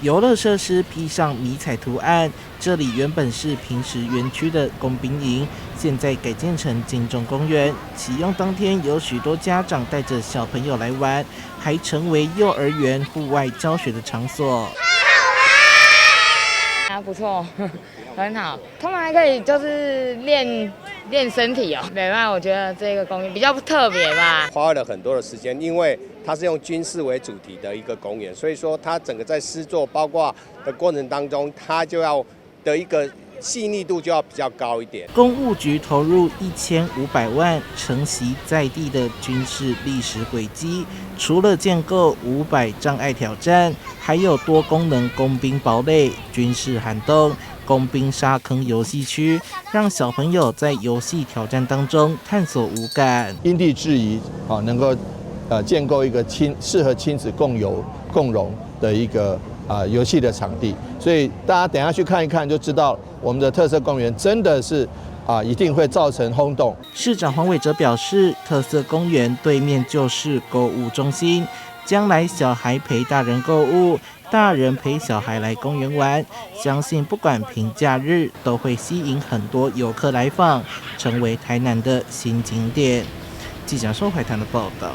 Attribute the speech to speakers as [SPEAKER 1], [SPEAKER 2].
[SPEAKER 1] 游乐设施披上迷彩图案。这里原本是平时园区的工兵营，现在改建成金钟公园。启用当天，有许多家长带着小朋友来玩，还成为幼儿园户外教学的场所。
[SPEAKER 2] 不错，很好。他们还可以就是练身体哦。对吧？我觉得这个公园比较特别吧。
[SPEAKER 3] 花了很多的时间，因为它是用军事为主题的一个公园，所以说它整个在施作包括的过程当中，它就要的一个细腻度就要比较高一点。
[SPEAKER 1] 公务局投入1500万，承袭在地的军事历史轨迹。除了建构500障碍挑战，还有多功能工兵堡垒、军事涵洞、工兵沙坑游戏区，让小朋友在游戏挑战当中探索五感，
[SPEAKER 4] 因地制宜能够建构一个适合亲子共游共融的一个游戏的场地。所以大家等一下去看一看就知道，我们的特色公园真的是一定会造成轰动。
[SPEAKER 1] 市长黄伟哲表示，特色公园对面就是购物中心，将来小孩陪大人购物，大人陪小孩来公园玩，相信不管平假日都会吸引很多游客来访，成为台南的新景点。记者收海棠的报道。